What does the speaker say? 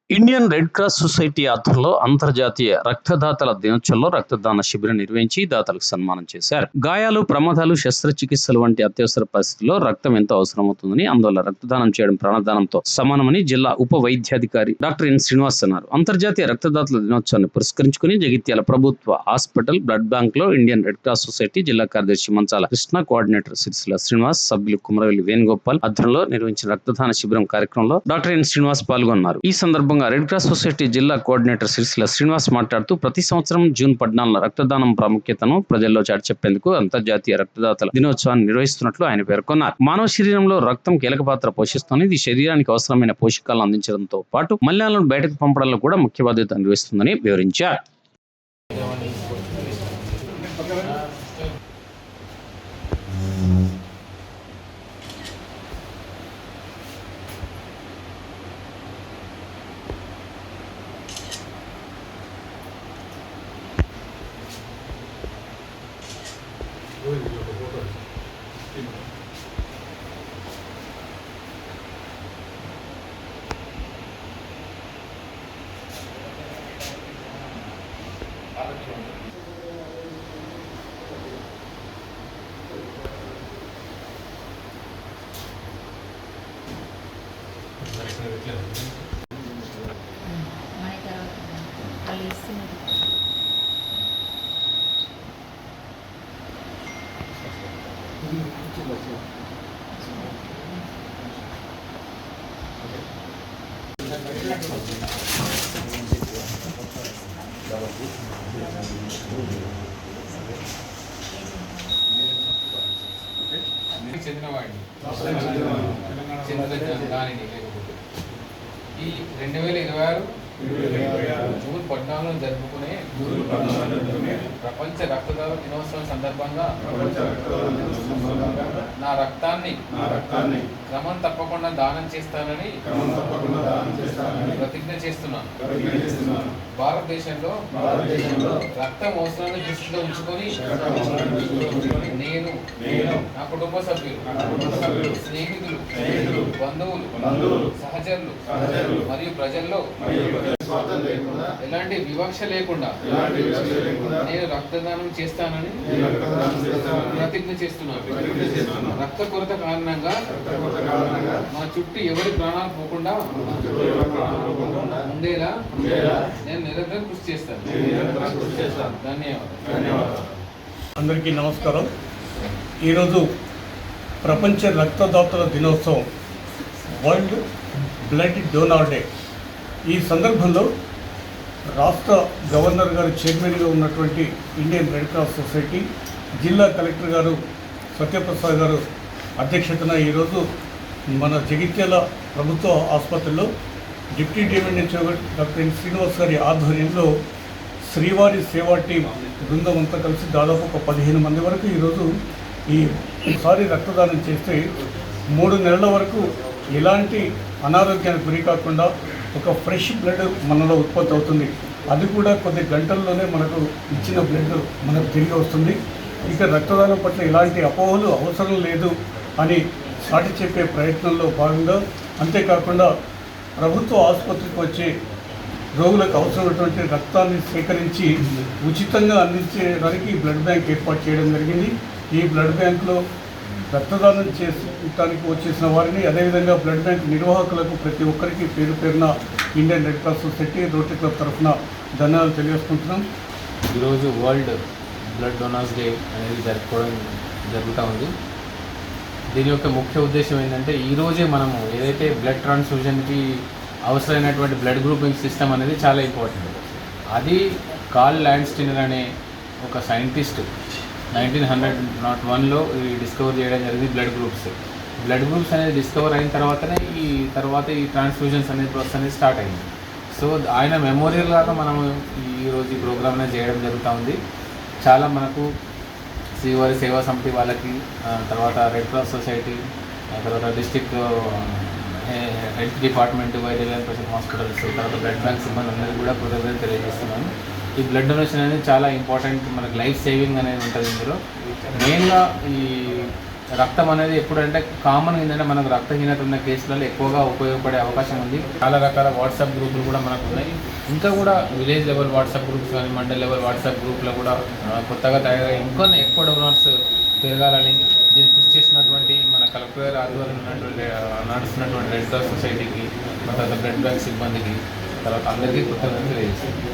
Indian Red Cross society ఆధ్వర్యంలో అంతర్జాతీయ రక్తదాతల దినోత్సవంలో రక్తదాన శిబిరం నిర్వహించి దాతలకు సన్మానం చేశారు. గాయాలు, ప్రమాదాలు, శస్త్రచికిత్సలు వంటి అత్యవసర పరిస్థితుల్లో రక్తం ఎంతో అవసరమవుతుందని, అందువల్ల రక్తదానం చేయడం ప్రాణదానంతో సమానమని జిల్లా ఉప వైద్యాధికారి డాక్టర్ ఎన్ శ్రీనివాస్ అన్నారు. అంతర్జాతీయ రక్తదాతల దినోత్సవాన్ని పురస్కరించుకుని జగిత్యాల ప్రభుత్వ హాస్పిటల్ బ్లడ్ బ్యాంక్ లో ఇండియన్ రెడ్ క్రాస్ సొసైటీ జిల్లా కార్యదర్శి మంచాల కృష్ణ, కోఆర్డినేటర్ సిరిసిల్ల శ్రీనివాస్, సభ్యులు కుమరవెల్లి వేణుగోపాల్ ఆధ్వర్యంలో నిర్వహించిన రక్తదాన శిబిరం కార్యక్రమంలో డాక్టర్ ఎన్ శ్రీనివాస్ పాల్గొన్నారు. ఈ సందర్భంగా రెడ్ క్రాస్ సొసైటీ జిల్లా కోఆర్డినేటర్ సిరిసిల్ల శ్రీనివాస్ మాట్లాడుతూ, ప్రతి సంవత్సరం జూన్ 14న రక్తదానం ప్రాముఖ్యతను ప్రజల్లో చాటి చెప్పేందుకు అంతర్జాతీయ రక్తదాతల దినోత్సవాన్ని నిర్వహిస్తున్నట్లు ఆయన పేర్కొన్నారు. మానవ శరీరంలో రక్తం కీలక పాత్ర పోషిస్తోంది. ఇది శరీరానికి అవసరమైన పోషకాలను అందించడంతో పాటు మలినాలను బయటకు పంపడంలో కూడా ముఖ్య బాధ్యత నిర్వహిస్తుందని వివరించారు. చెందినవాడిని దానిని ఈ 2026 జూన్ 14 జరుపుకునే ప్రపంచ రక్తదాత దినోత్సవం సందర్భంగా నా రక్తాన్ని క్రమం తప్పకుండా దానం చేస్తానని ప్రతిజ్ఞ చేస్తున్నాను. భారతదేశంలో రక్తం అవసరాన్ని దృష్టిలో ఉంచుకొని నేను, నా కుటుంబ సభ్యులు, స్నేహితులు, బంధువులు, సహచరులు మరియు ప్రజల్లో ఎలాంటి వివక్ష లేకుండా నేను రక్తదానం చేస్తానని ప్రతిజ్ఞ చేస్తున్నాను. రక్త కొరత కారణంగా మా చుట్టూ ఎవరి ప్రాణాలు పోకుండా ఉండేలా నేను నిరంతరం కృషి చేస్తాను. ధన్యవాదాలు. అందరికీ నమస్కారం. ఈరోజు ప్రపంచ రక్తదాతల దినోత్సవం, వరల్డ్ బ్లడ్ డోనార్ డే. ఈ సందర్భంలో రాష్ట్ర గవర్నర్ గారు చైర్మన్గా ఉన్నటువంటి ఇండియన్ రెడ్ క్రాస్ సొసైటీ జిల్లా కలెక్టర్ గారు సత్యప్రసాద్ గారు అధ్యక్షతన ఈరోజు మన జగిత్యాల ప్రభుత్వ ఆసుపత్రిలో deputy division doctor N Srinivas గారి ఆధ్వర్యంలో శ్రీవారి సేవా టీం బృందం అంతా కలిసి దాదాపు ఒక 15 మంది వరకు ఈరోజు ఈసారి రక్తదానం చేస్తే 3 నెలల వరకు ఎలాంటి అనారోగ్యానికి గురి కాకుండా ఒక ఫ్రెష్ బ్లడ్ మనలో ఉత్పత్తి అవుతుంది. అది కూడా కొద్ది గంటల్లోనే మనకు ఇచ్చిన బ్లడ్ మనకు తిరిగి వస్తుంది. ఇక రక్తదానం పట్ల ఎలాంటి అపోహలు అవసరం లేదు అని చాటి చెప్పే ప్రయత్నంలో భాగంగా, అంతేకాకుండా ప్రభుత్వ ఆసుపత్రికి వచ్చే రోగులకు అవసరమైనటువంటి రక్తాన్ని సేకరించి ఉచితంగా అందించడానికి బ్లడ్ బ్యాంక్ ఏర్పాటు చేయడం జరిగింది. ఈ బ్లడ్ బ్యాంకులో రక్తదానం చేయడానికి వచ్చేసిన వారిని, అదేవిధంగా బ్లడ్ బ్యాంక్ నిర్వాహకులకు ప్రతి ఒక్కరికి పేరు పేరున Indian Red Cross society, rotary club తరఫున ధన్యవాదాలు తెలియజేసుకుంటున్నాం. ఈరోజు వరల్డ్ బ్లడ్ డోనార్స్ డే అనేది జరుపుకోవడం జరుగుతూ ఉంది. దీని యొక్క ముఖ్య ఉద్దేశం ఏంటంటే, ఈరోజే మనము ఏదైతే బ్లడ్ ట్రాన్స్ఫ్యూజన్కి అవసరమైనటువంటి బ్లడ్ గ్రూపింగ్ సిస్టమ్ అనేది చాలా ఇంపార్టెంట్. అది కార్ల్ ల్యాండ్స్టీనర్ అనే ఒక సైంటిస్ట్ 1901లో డిస్కవర్ చేయడం జరిగింది. బ్లడ్ గ్రూప్స్ అనేది డిస్కవర్ అయిన తర్వాతనే ఈ ట్రాన్స్ఫ్యూజన్స్ అనేది ప్రాసెస్ అనేది స్టార్ట్ అయింది. సో ఆయన మెమోరియల్ లాగా మనం ఈరోజు ఈ ప్రోగ్రామ్ అనేది చేయడం జరుగుతూ ఉంది. చాలా మనకు శ్రీవారి సేవా సమితి వాళ్ళకి, తర్వాత రెడ్ క్రాస్ సొసైటీ, తర్వాత డిస్ట్రిక్ట్ హెల్త్ డిపార్ట్మెంట్, వైద్య పరిషత్ హాస్పిటల్స్, తర్వాత బ్లడ్ బ్యాంక్ సిబ్బంది అందరికీ కూడా కృతజ్ఞతలు తెలియజేస్తున్నాను. ఈ బ్లడ్ డొనేషన్ అనేది చాలా ఇంపార్టెంట్, మనకు లైఫ్ సేవింగ్ అనేది ఉంటుంది. ఇందులో మెయిన్గా ఈ రక్తం అనేది ఎప్పుడంటే కామన్ ఏంటంటే మనకు రక్తహీనత ఉన్న కేసులలో ఎక్కువగా ఉపయోగపడే అవకాశం ఉంది. చాలా రకాల వాట్సాప్ గ్రూపులు కూడా మనకు ఉన్నాయి. ఇంకా కూడా విలేజ్ లెవెల్ వాట్సాప్ గ్రూప్స్ కానీ మండల్ లెవెల్ వాట్సాప్ గ్రూప్లో కూడా కొత్తగా తయారై ఇంకా ఎక్కువ డోనర్స్ పెరగాలని దీన్ని కృషి చేసినటువంటి మన కలెక్టర్ గారి ఆధ్వర్యంలో నడుస్తున్నటువంటి రెడ్ క్రాస్ సొసైటీకి, తర్వాత బ్లడ్ బ్యాంక్ సిబ్బందికి, తర్వాత అందరికీ కృతజ్ఞతలు తెలియజేస్తాను.